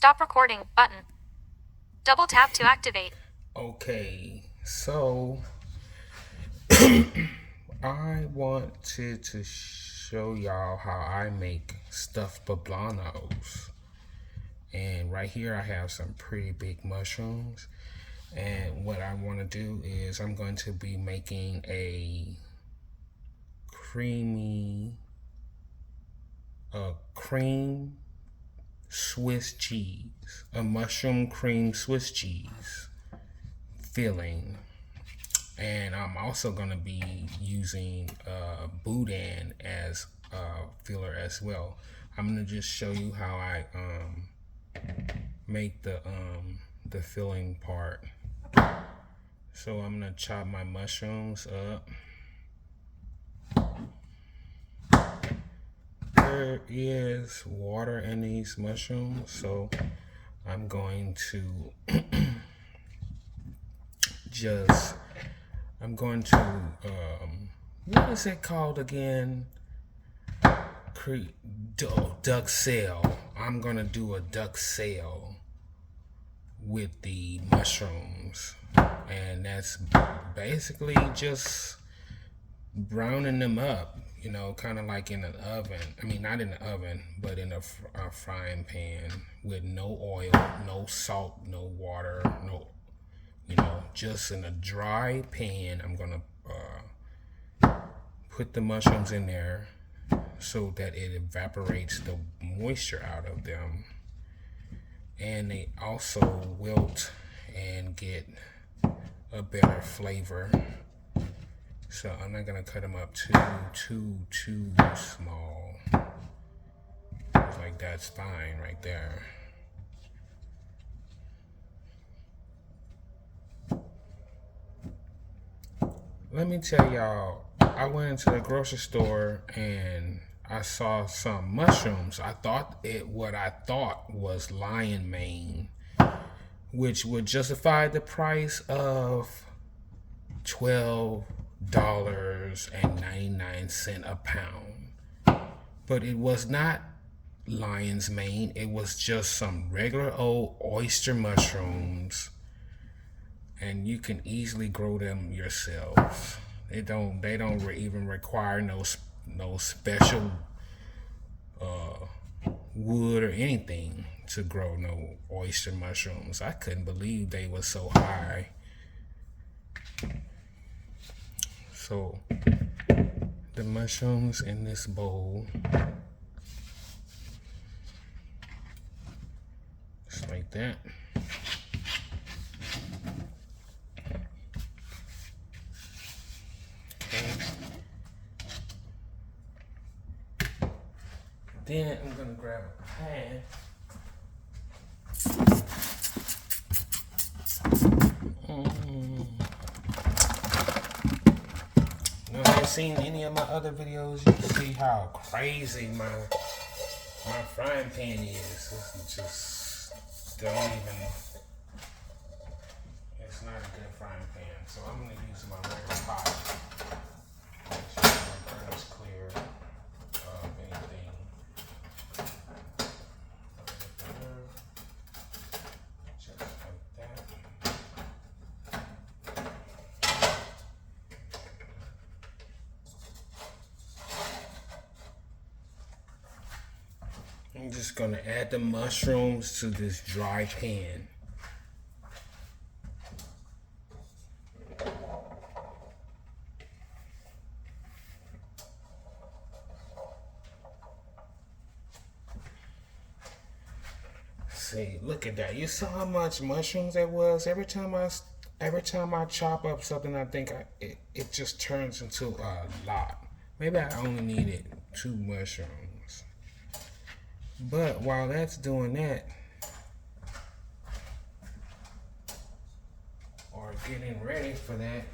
Stop recording button. Double tap to activate. Okay, so I wanted to show y'all how I make stuffed poblanos. And right here I have some pretty big mushrooms. And what I want to do is I'm going to be making a cream Swiss cheese, a mushroom cream Swiss cheese filling. And I'm also going to be using boudin as a filler as well. I'm going to just show you how I make the filling part. So I'm going to chop my mushrooms up. There is water in these mushrooms, so I'm going to what is it called again? Duck sail. I'm gonna do a duck sail with the mushrooms, and that's basically just browning them up, you know, kind of like in an oven. I mean, not in the oven, but in a frying pan with no oil, no salt, no water, no, you know, just in a dry pan. I'm gonna put the mushrooms in there so that it evaporates the moisture out of them, and they also wilt and get a better flavor. So I'm not gonna cut them up too small. Like that's fine right there. Let me tell y'all, I went into the grocery store and I saw some mushrooms. What I thought was lion mane, which would justify the price of $12.99 a pound. But it was not lion's mane. It was just some regular old oyster mushrooms, and you can easily grow them yourselves. They don't even require no special wood or anything to grow no oyster mushrooms. I couldn't believe they were so high. So the mushrooms in this bowl, just like that. Then I'm gonna grab a pan. Now, if you've seen any of my other videos, you can see how crazy my frying pan is. It's just don't even. It's not a good frying pan, so I'm gonna use my regular pot. Make sure my burn is clear of anything. Just like that. I'm just gonna add the mushrooms to this dry pan. See, look at that. You saw how much mushrooms there was? Every time I chop up something, I think it just turns into a lot. Maybe I only needed 2 mushrooms. But while that's doing that, or getting ready for that,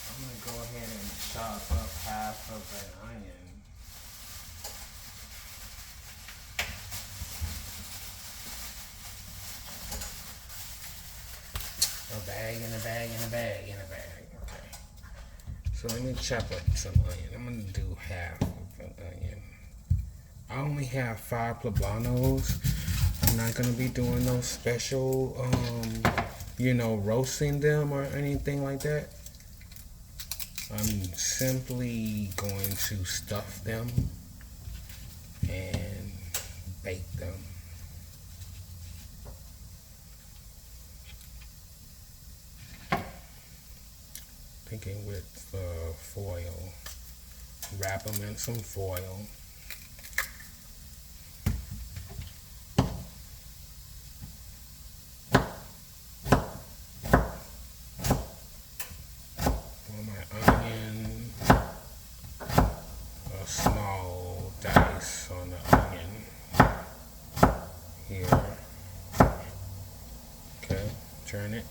I'm gonna go ahead and chop up half of an onion. A bag in a bag in a bag in a bag. Okay. So let me chop up some onion. I'm gonna do half of an onion. I only have 5 poblanos. I'm not gonna be doing no special, roasting them or anything like that. I'm simply going to stuff them and bake them. Thinking with foil. Wrap them in some foil. For my onion, a small dice on the onion here. Okay, turn it.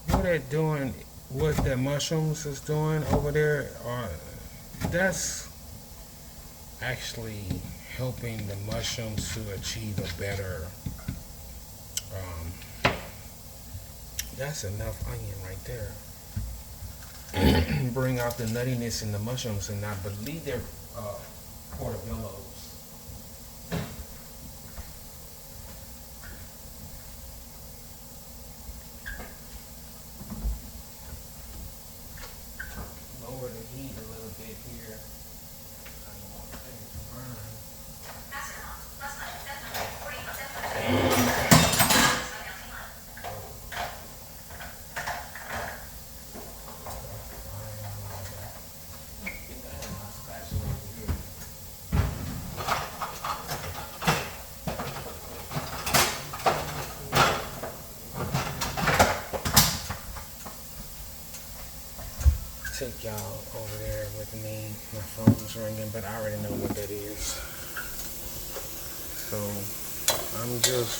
What they're doing, what the mushrooms is doing over there, that's actually helping the mushrooms to achieve a better, that's enough onion right there. Bring out the nuttiness in the mushrooms, and I believe they're portobellos. Lower the heat a little bit here. I don't want things to burn. Take y'all over there with me. My phone's ringing, but I already know what that is. So I'm just,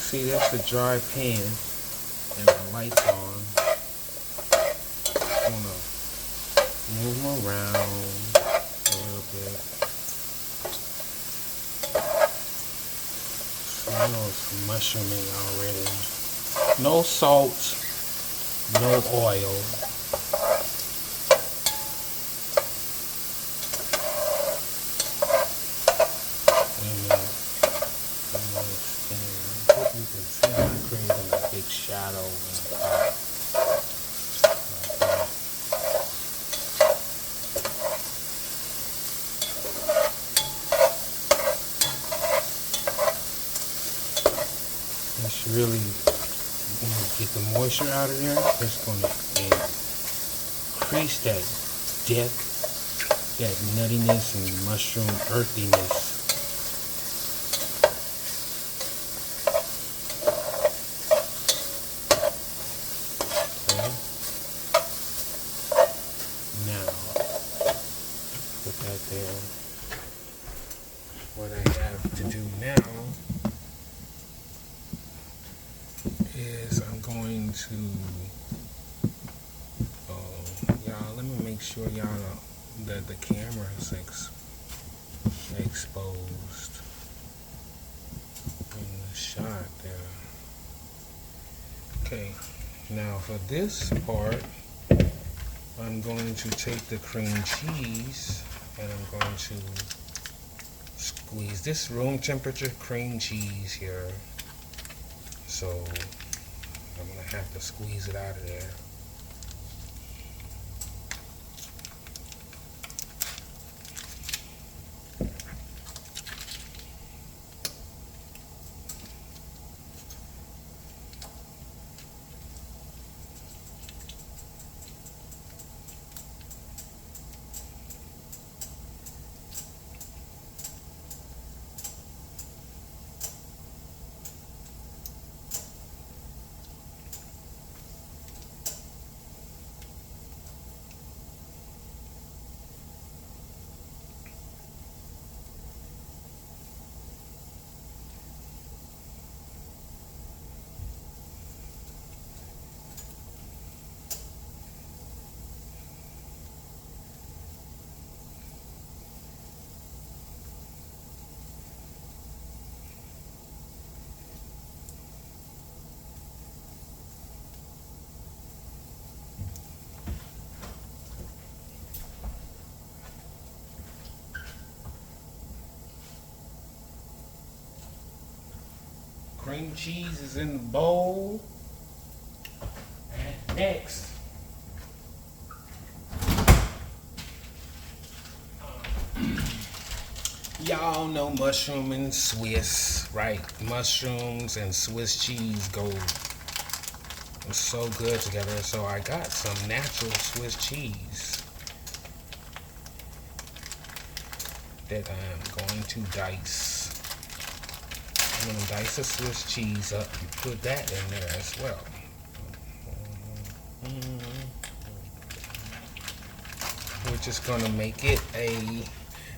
see, that's the dry pan and the lights on. I wanna move them around a little bit. Smells mushrooming already. No salt, no oil. You can see I'm creating a big shadow in the pot. It's really, when you get the moisture out of there, it's going to increase that depth, that nuttiness and mushroom earthiness. There. What I have to do now is I'm going to, y'all, let me make sure y'all that the camera is exposed in the shot there. Okay, now for this part, I'm going to take the cream cheese and I'm going to squeeze this room temperature cream cheese here. So I'm going to have to squeeze it out of there. Cream cheese is in the bowl. And next, y'all know mushroom and Swiss, right? Mushrooms and Swiss cheese go so good together. So I got some natural Swiss cheese that I'm going to dice. I'm going to dice the Swiss cheese up and put that in there as well. We're just going to make it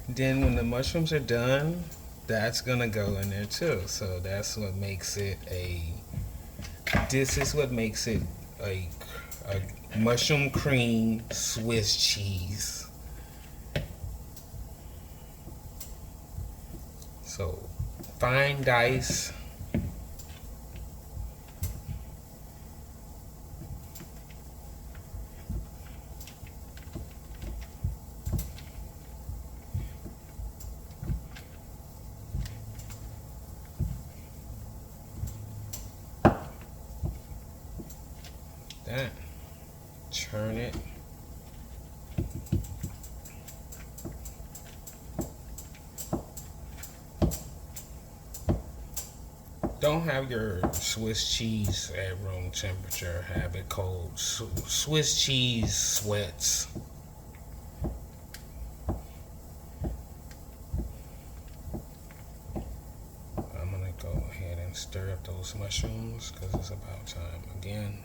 then when the mushrooms are done, that's going to go in there too. So that's what makes it this is what makes it a mushroom cream Swiss cheese. So fine dice. That. Turn it. Don't have your Swiss cheese at room temperature. Have it cold. Swiss cheese sweats. I'm gonna go ahead and stir up those mushrooms because it's about time again.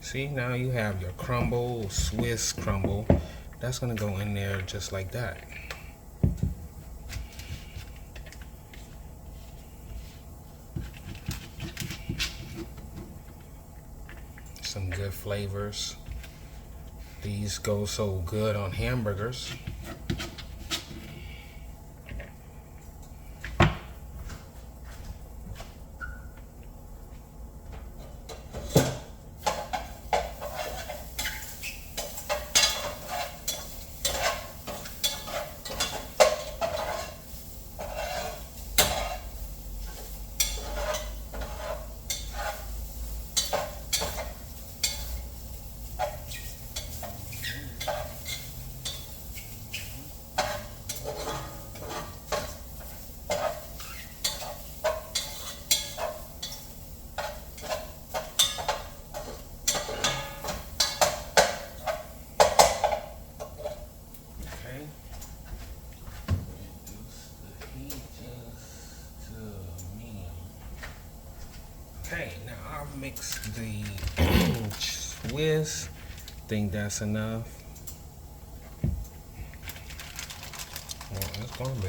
See, now you have your crumble, Swiss crumble. That's gonna go in there just like that. Some good flavors. These go so good on hamburgers. Okay, now I've mixed the Swiss. Think that's enough. Well, it's gonna be.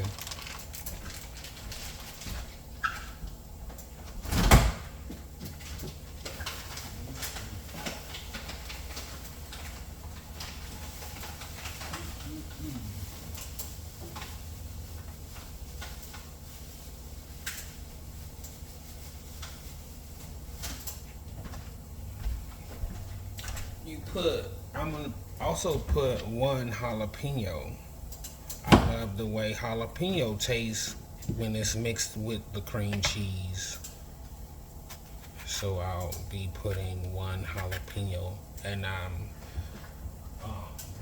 I'm gonna also put one jalapeno. I love the way jalapeno tastes when it's mixed with the cream cheese. So I'll be putting one jalapeno, and I'm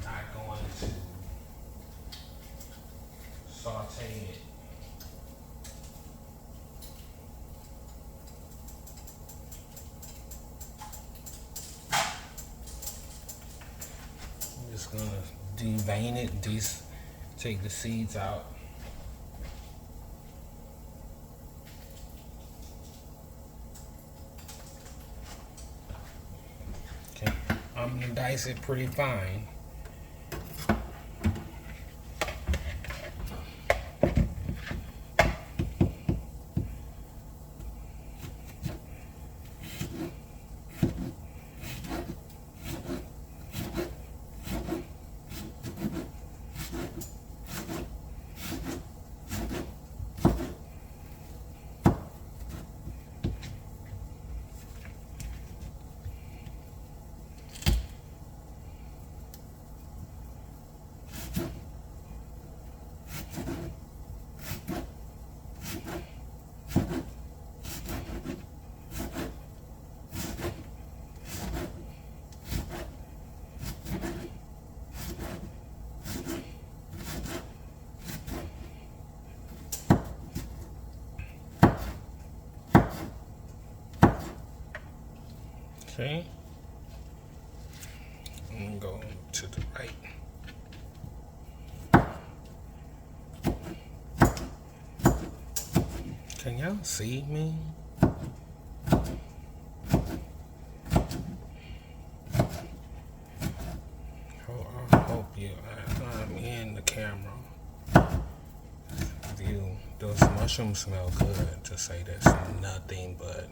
not going to saute it. Just gonna devein it, take the seeds out. Okay, I'm gonna dice it pretty fine. Okay. I'm gonna go to the right. Can y'all see me? I hope I'm in the camera view. Those mushrooms smell good, to say there's nothing but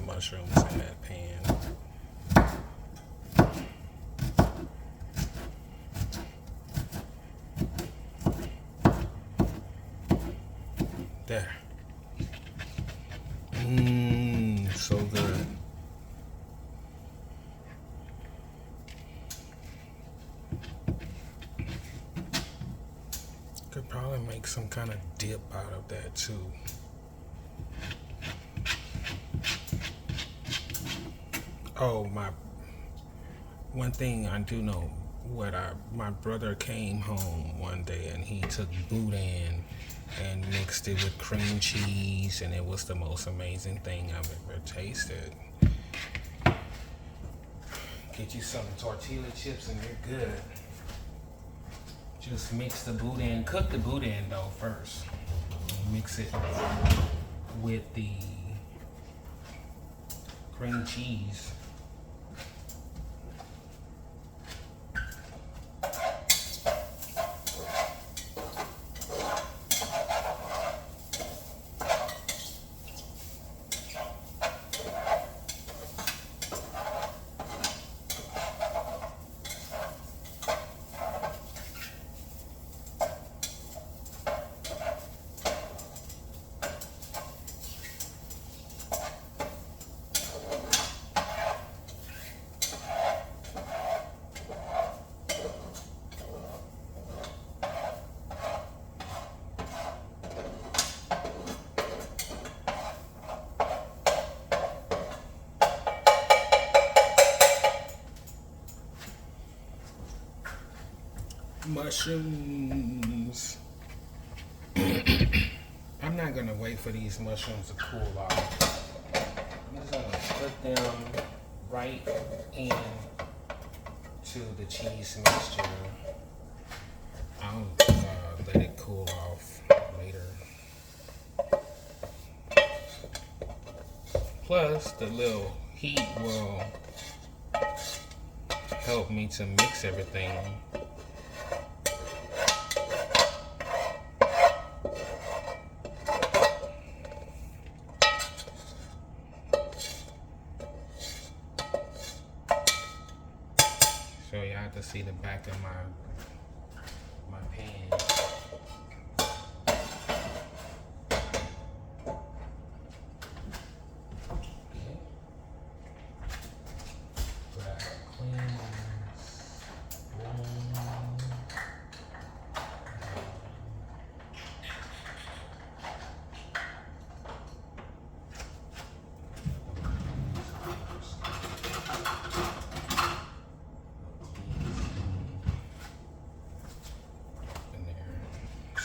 mushrooms in that pan. There. So good. Could probably make some kind of dip out of that too. Oh, one thing I do know, my brother came home one day and he took boudin and mixed it with cream cheese, and it was the most amazing thing I've ever tasted. Get you some tortilla chips and you're good. Just mix the boudin, cook the boudin though first. Mix it with the cream cheese. Mushrooms. I'm not gonna wait for these mushrooms to cool off. I'm just gonna put them right in to the cheese mixture. I'll let it cool off later. Plus, the little heat will help me to mix everything. So you have to see the back of my pan.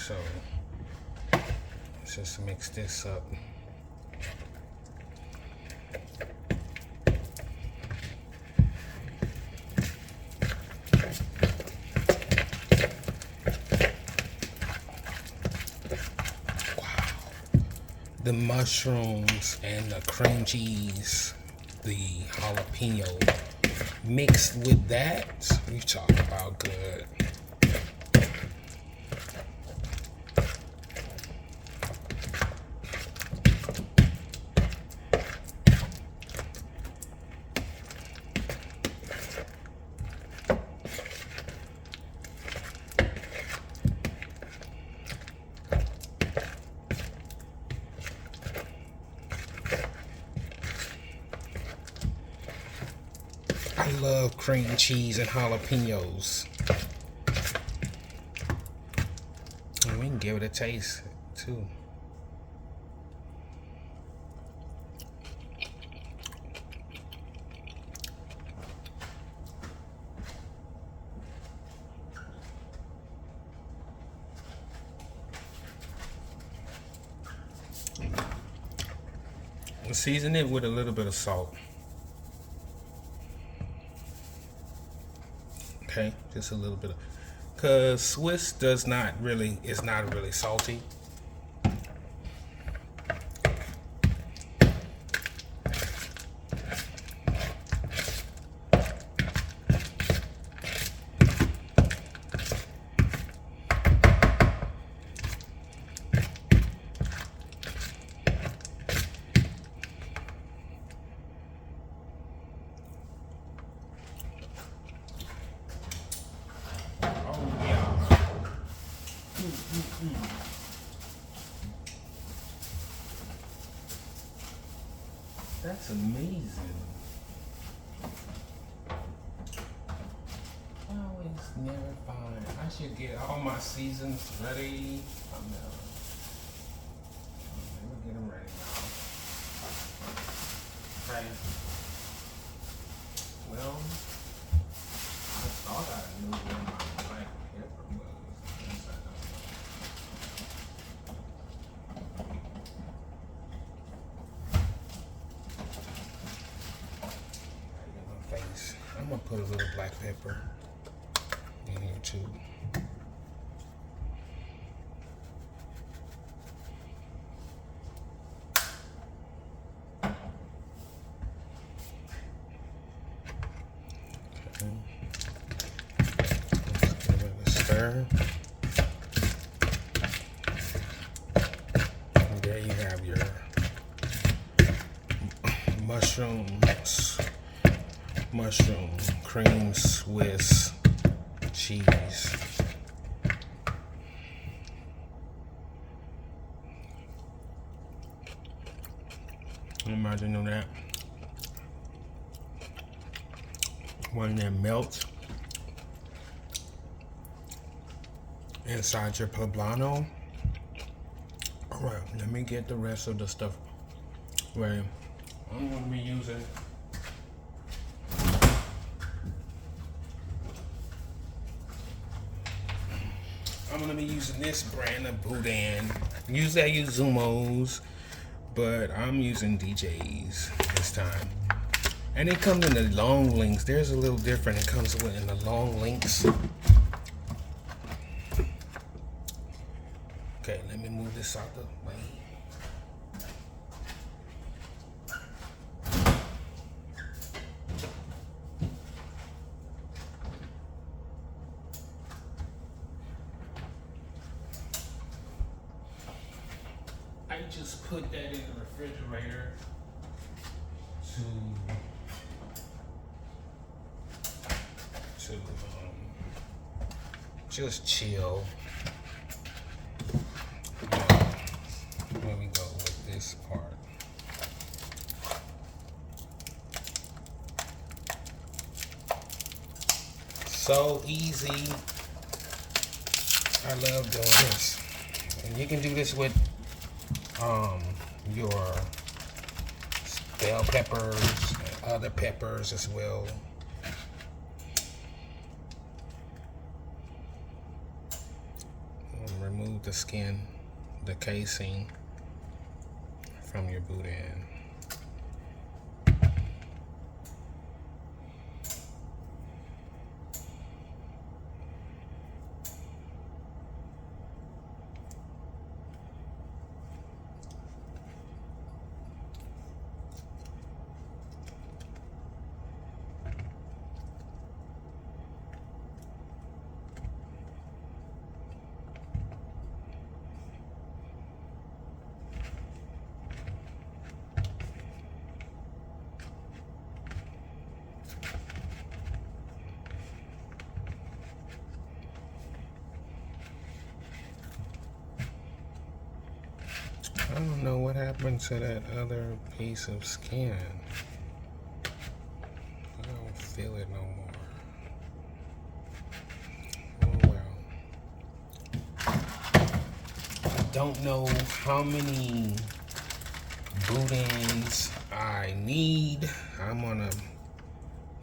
So let's just mix this up. Wow. The mushrooms and the cream cheese, the jalapeno mixed with that, we talk about good. I love cream cheese and jalapenos. And we can give it a taste too. Season it with a little bit of salt. Okay, just a little bit of, cause Swiss is not really salty. That's amazing. I always never find. I should get all my seasons ready. Let me get them ready now. Okay. Well, I thought I knew where my black pepper was. Yes, I face. I'm gonna put a little black pepper in here too. Okay. Let's give it a stir. And there you have your mushroom cream Swiss cheese. Imagine that when it melts inside your poblano. All right, let me get the rest of the stuff ready. I'm going to be using this brand of boudin. Usually I use Zumos, but I'm using DJs this time. And it comes in the long links. There's a little different. It comes in the long links. Okay, let me move this out the way. I just put that in the refrigerator to just chill. Let me go with this part. So easy. I love doing this. And you can do this with your bell peppers and other peppers as well. And remove the skin, the casing from your boudin. I don't know what happened to that other piece of skin. I don't feel it no more. Oh well. I don't know how many boudins I need. I'm gonna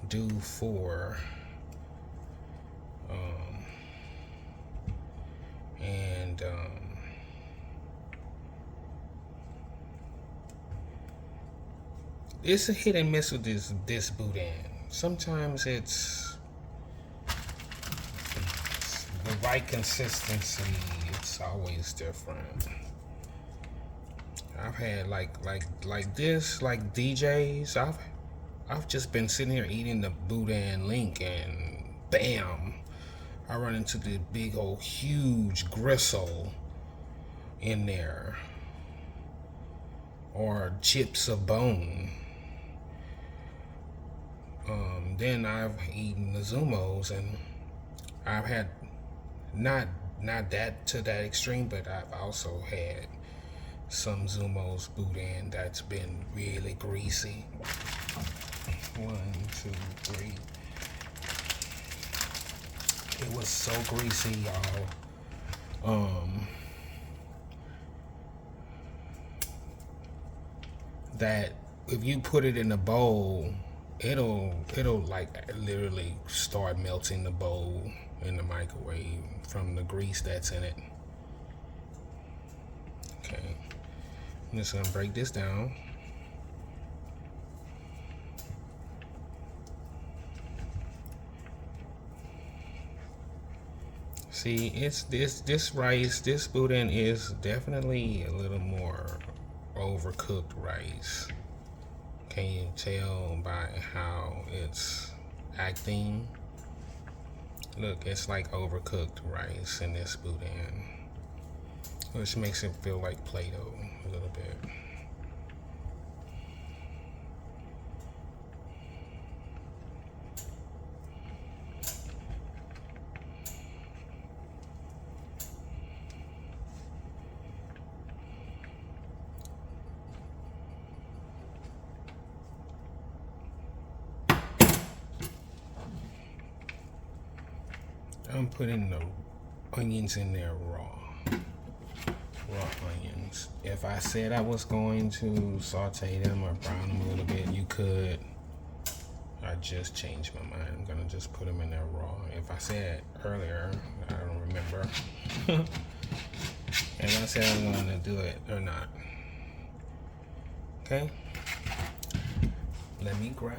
do 4. It's a hit and miss with this boudin. Sometimes it's right consistency, it's always different. I've had like this, like DJs. I've just been sitting here eating the boudin link, and bam, I run into the big old huge gristle in there, or chips of bone. Then I've eaten the Zumos, and I've had not that to that extreme, but I've also had some Zumos boudin that's been really greasy. 1, 2, 3. It was so greasy, y'all. That if you put it in a bowl, it'll like literally start melting the bowl in the microwave from the grease that's in it. Okay, I'm just gonna break this down. See, it's this rice, this boudin is definitely a little more overcooked rice. Can you tell by how it's acting? Look, it's like overcooked rice in this boudin, which makes it feel like Play-Doh a little bit. I'm putting the onions in there raw onions. If I said I was going to saute them or brown them a little bit, you could. I just changed my mind. I'm gonna just put them in there raw. If I said earlier, I don't remember if I said I was going to do it or not. Okay, let me grab.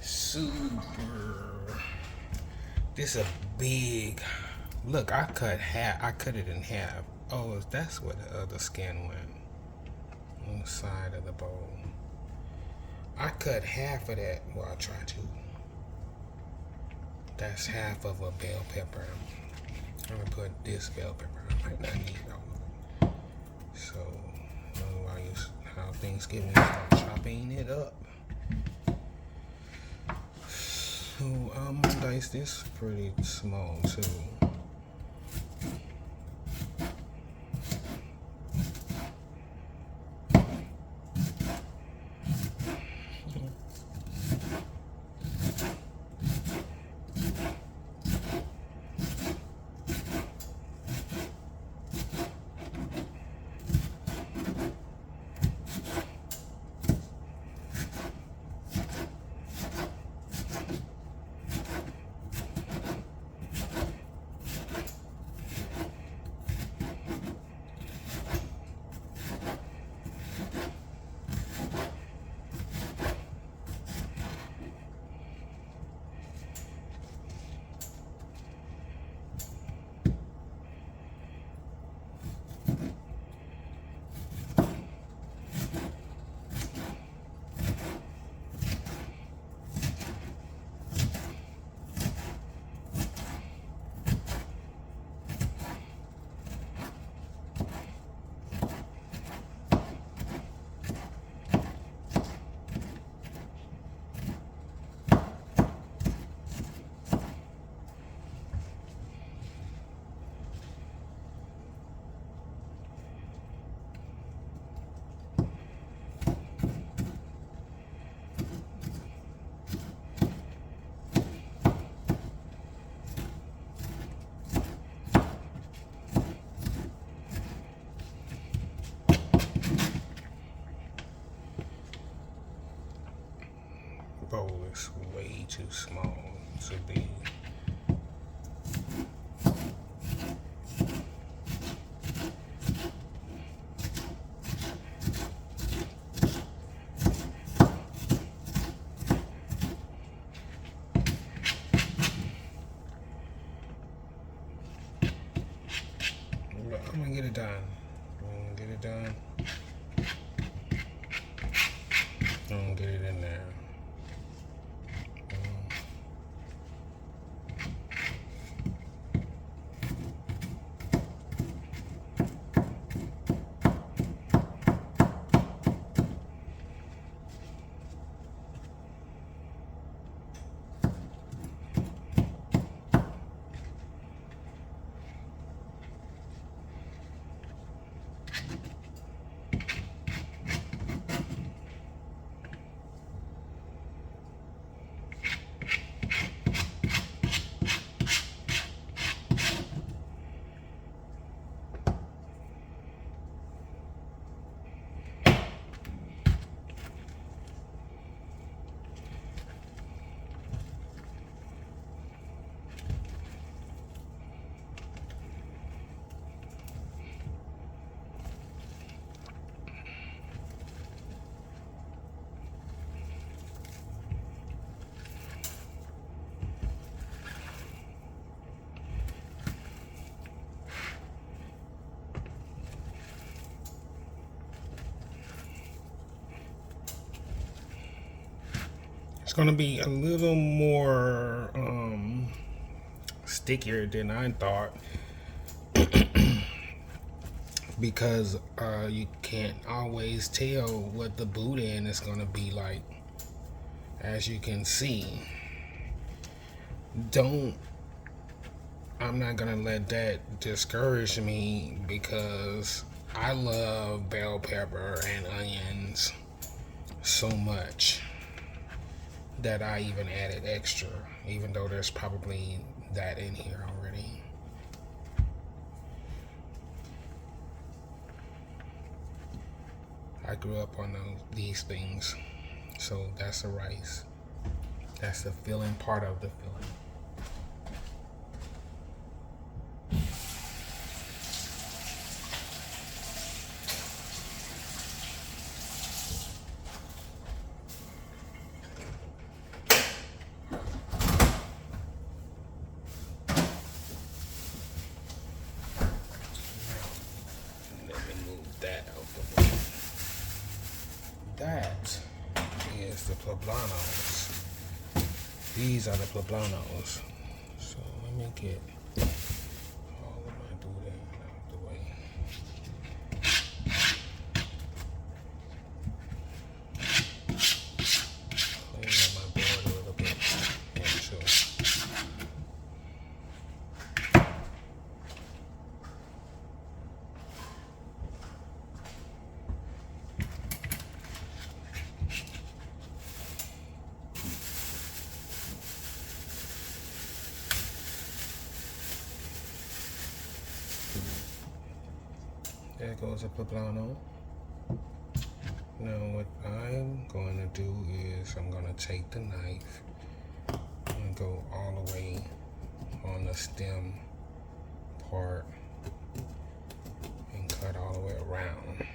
Super. This is a big. Look, I cut it in half. Oh, that's where the other skin went. On the side of the bowl. I cut half of that. Well, I try to. That's half of a bell pepper. I'm gonna put this bell pepper. I might not need all of it. So, how Thanksgiving start chopping it up. So I'm gonna dice this pretty small too. too small to be. I'm gonna get it done. I'm gonna get it done. I'm gonna get it in there. It's gonna be a little more stickier than I thought because you can't always tell what the boudin is gonna be like. As you can see, I'm not gonna let that discourage me because I love bell pepper and onions so much that I even added extra, even though there's probably that in here already. I grew up on these things, so that's the rice. That's the filling part of the filling. That is the poblanos. These are the poblanos. So let me get all of my boudin out the way. Clean up my board a little bit. Yeah, sure. There goes a poblano. Now what I'm going to do is I'm going to take the knife and go all the way on the stem part and cut all the way around.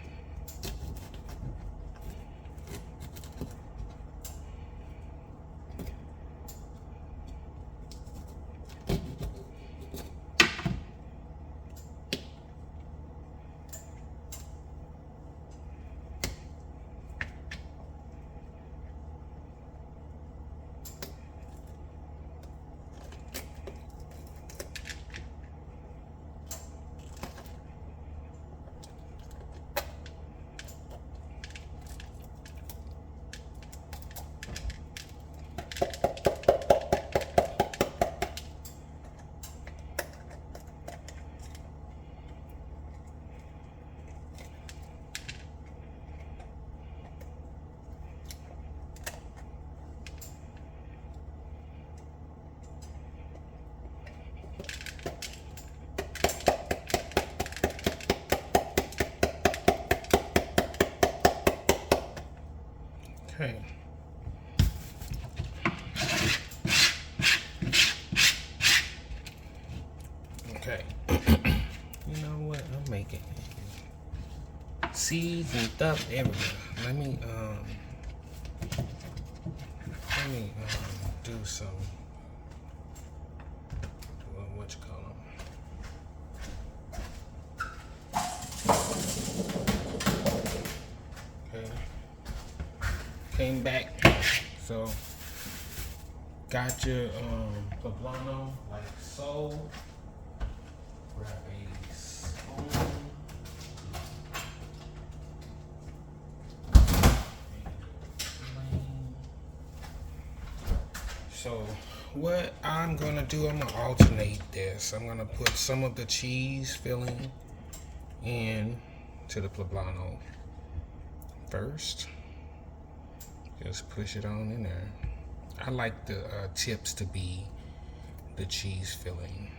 seeds and stuff everywhere. Let me do some what you call them. Okay. Came back. So got your poblano like so. Grab a spoon. So what I'm gonna do, I'm gonna alternate this. I'm gonna put some of the cheese filling in to the poblano first. Just push it on in there. I like the tips to be the cheese filling.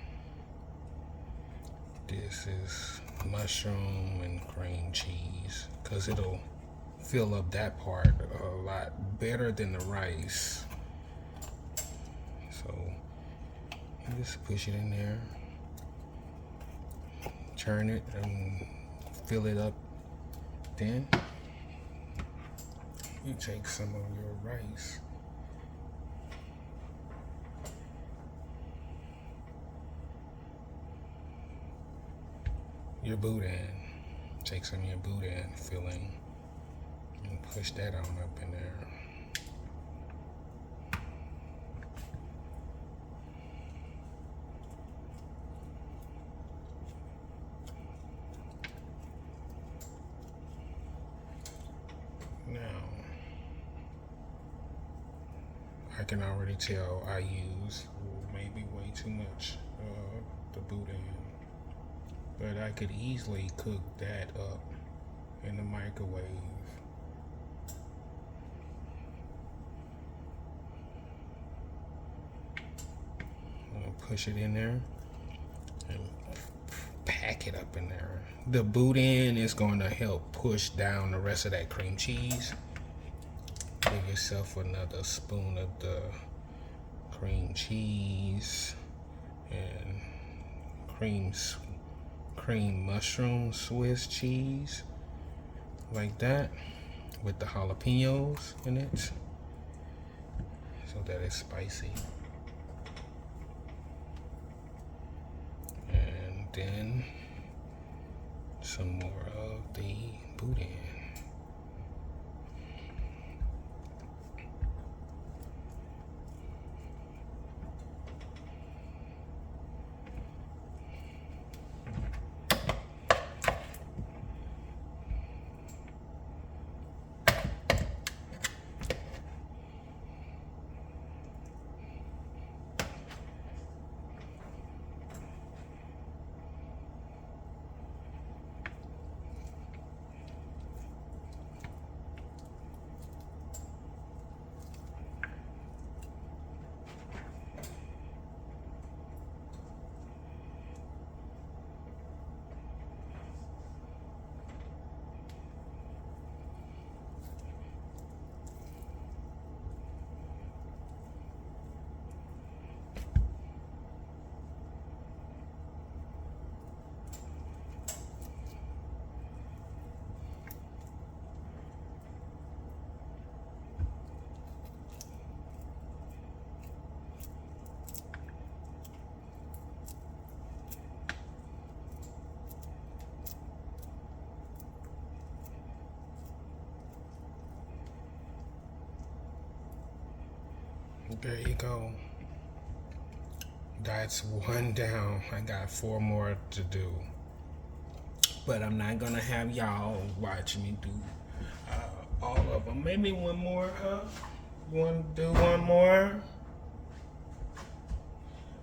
This is mushroom and cream cheese because it'll fill up that part a lot better than the rice. So just push it in there, turn it and fill it up. Then you take some of your rice, your boudin, take some of your boudin filling and push that on up in there. Now, I can already tell I use maybe way too much of the boudin, but I could easily cook that up in the microwave. I'm gonna push it in there and pack it up in there. The boudin is going to help push down the rest of that cream cheese. Give yourself another spoon of the cream cheese and cream mushroom Swiss cheese, like that, with the jalapenos in it, so that it's spicy. And then some more of the boudin. There you go. That's one down. I got 4 more to do. But I'm not gonna have y'all watch me do all of them. Maybe one more. You wanna do one more?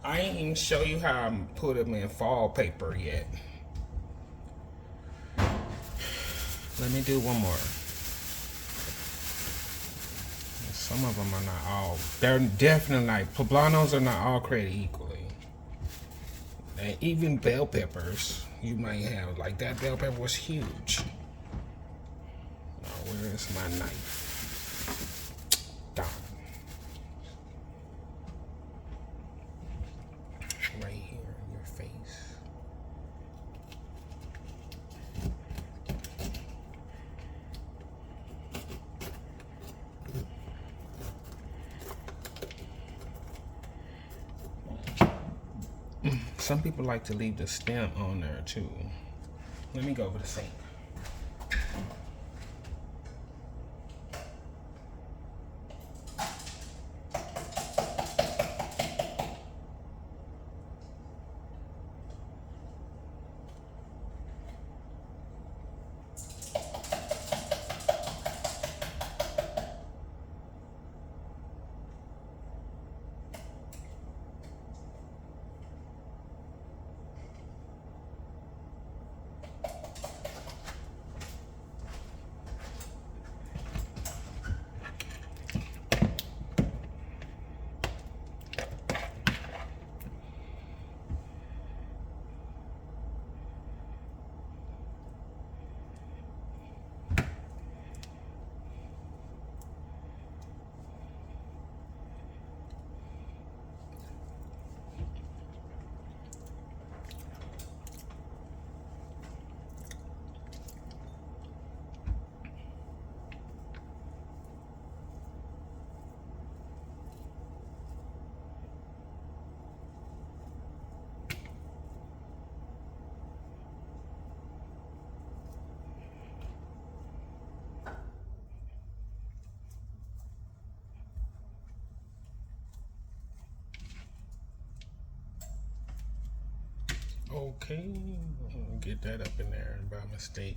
I ain't even show you how I put them in fall paper yet. Let me do one more. Some of them are not all. They're definitely like poblanos are not all created equally. And even bell peppers, you might have like that bell pepper was huge. Now, where is my knife? Darn. Right here in your face. Some people like to leave the stem on there too. Let me go over the sink. Okay, get that up in there by mistake.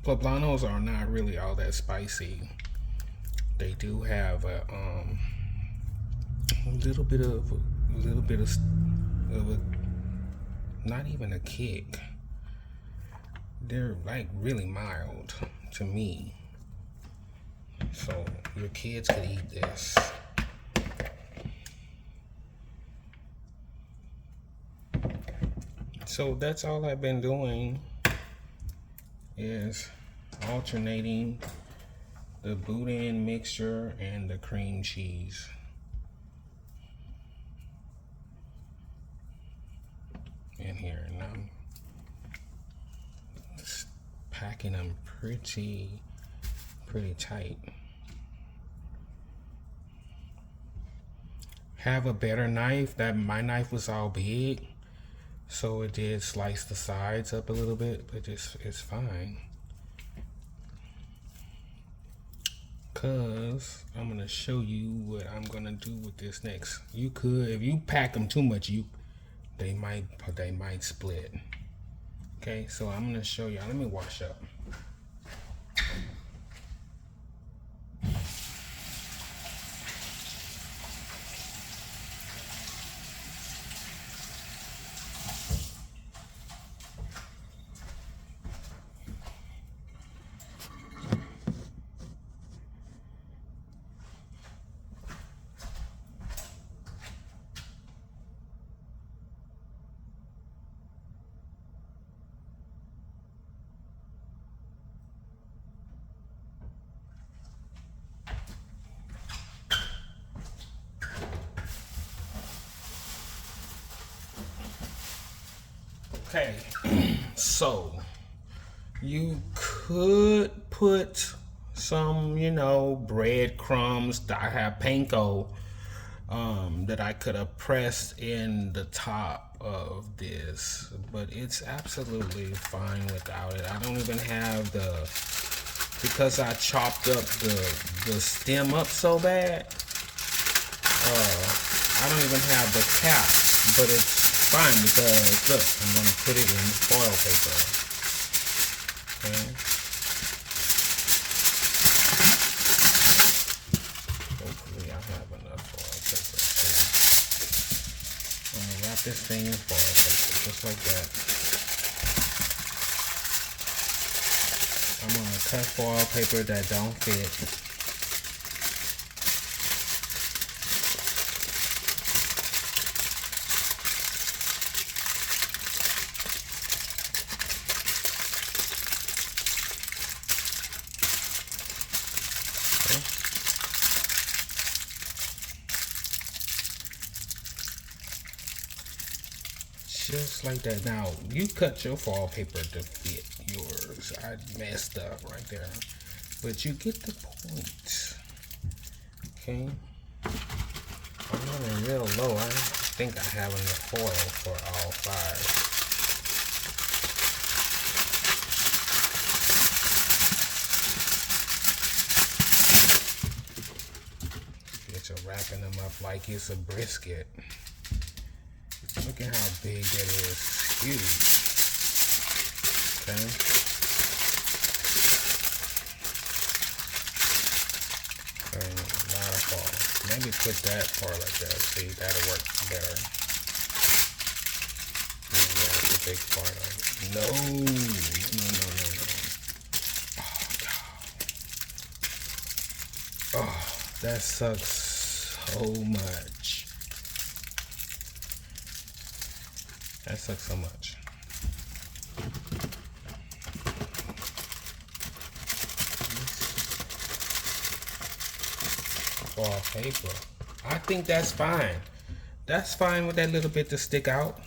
Poblanos are not really all that spicy. They do have a little bit of a, not even a kick. They're like really mild to me. So your kids could eat this. So that's all I've been doing, is alternating the boudin mixture and the cream cheese. In here, and I'm packing them pretty tight. Have a better knife. That my knife was all big, so it did slice the sides up a little bit, but it's fine. Cause I'm gonna show you what I'm gonna do with this next. You could, if you pack them too much, they might split. Okay, so I'm gonna show you. Let me wash up. Okay, so you could put some, breadcrumbs. I have panko that I could have pressed in the top of this, but it's absolutely fine without it. I don't even have because I chopped up the stem up so bad, I don't even have the cap, but it's fine because look, I'm going to put it in foil paper. Okay. Hopefully I have enough foil paper. So I'm going to wrap this thing in foil paper just like that. I'm going to cut foil paper that don't fit. Just like that. Now, you cut your foil paper to fit yours. I messed up right there. But you get the point. Okay. I'm running real low. I think I have enough foil for all 5. Wrapping them up like it's a brisket. Look at how big that is. Huge. Okay. And a lot of foil. Maybe put that part like that. See, that'll work better. Maybe that's a big part of it. No. Oh, God. Oh, that sucks so much. That sucks so much. Foil paper. I think that's fine. That's fine with that little bit to stick out.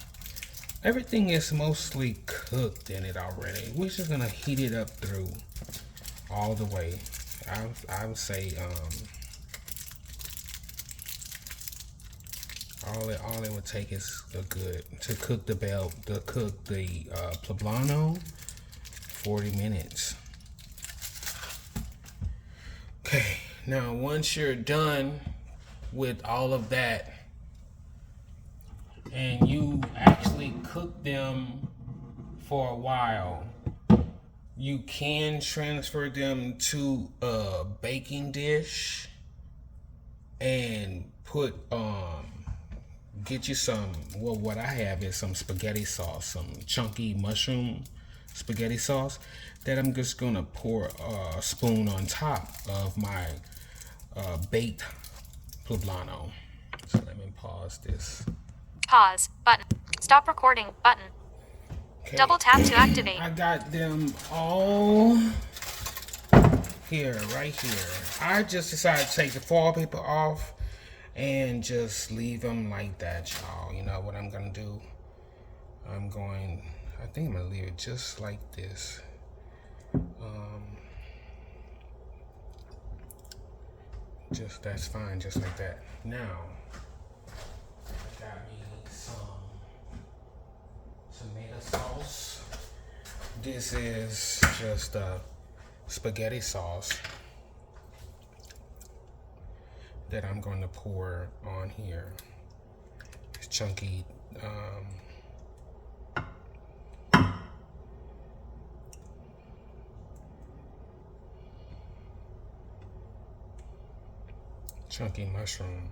Everything is mostly cooked in it already. We're just gonna heat it up through all the way. I would say all it would take is to cook the poblano 40 minutes. Okay, now once you're done with all of that and you actually cook them for a while, you can transfer them to a baking dish and put get you some, well, what I have is some spaghetti sauce, some chunky mushroom spaghetti sauce that I'm just gonna pour a spoon on top of my baked poblano. So let me pause this. Pause button. Stop recording button. Okay. Double tap to activate. I got them all here, right here. I just decided to take the foil paper off and just leave them like that, y'all. You know what I'm gonna do? I think I'm gonna leave it just like this. That's fine, just like that. Now, I got me some tomato sauce. This is just a spaghetti sauce that I'm going to pour on here. It's chunky chunky mushroom.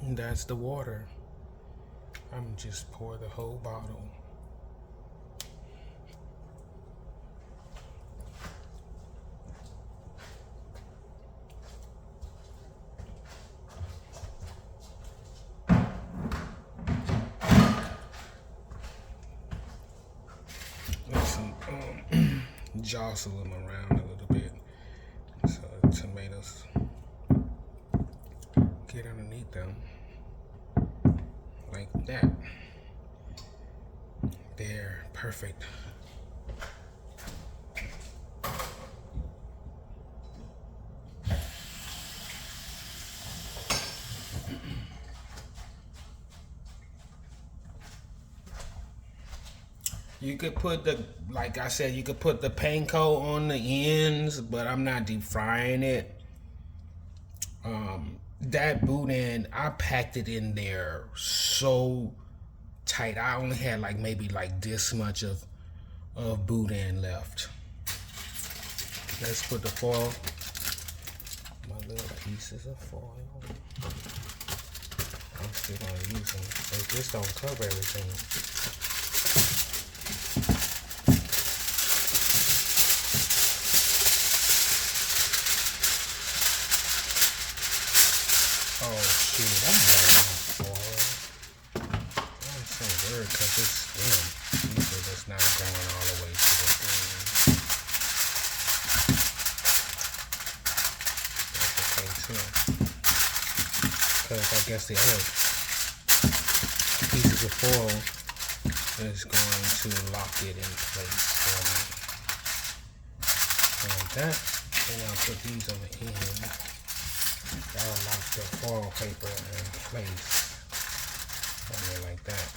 And that's the water. I'm just pour the whole bottle. Jostle them around a little bit so the tomatoes get underneath them like that. They're perfect. You could put like I said, you could put the panko on the ends, but I'm not deep frying it. That boudin, I packed it in there so tight. I only had maybe this much of boudin left. Let's put the foil, my little pieces of foil. I'm still gonna use them, but this don't cover everything. Oh shoot, I'm not foil. I'm so weird because it's thin. Usually it's not going all the way to the thing. That's okay too. Because I guess the other pieces of foil is going to lock it in place for me. Like that. And I'll put these on the end. That'll lock the foil paper in place on there like that.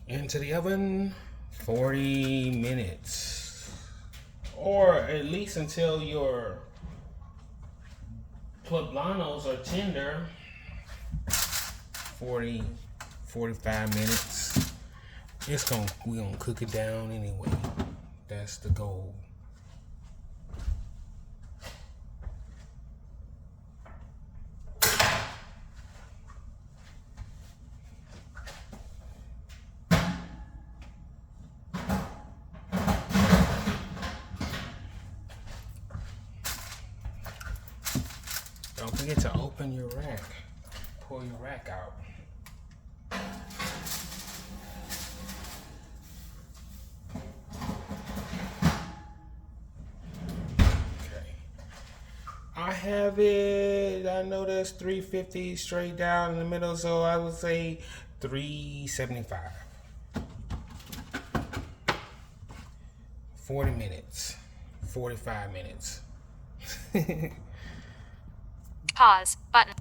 Into the oven 40 minutes, or at least until your poblanos are tender. 45 minutes. We're gonna cook it down anyway. That's the goal. Don't forget to open your rack. Pull your rack out. Okay. I have it, I know that's 350 straight down in the middle, so I would say 375. 40 minutes. 45 minutes. Pause button.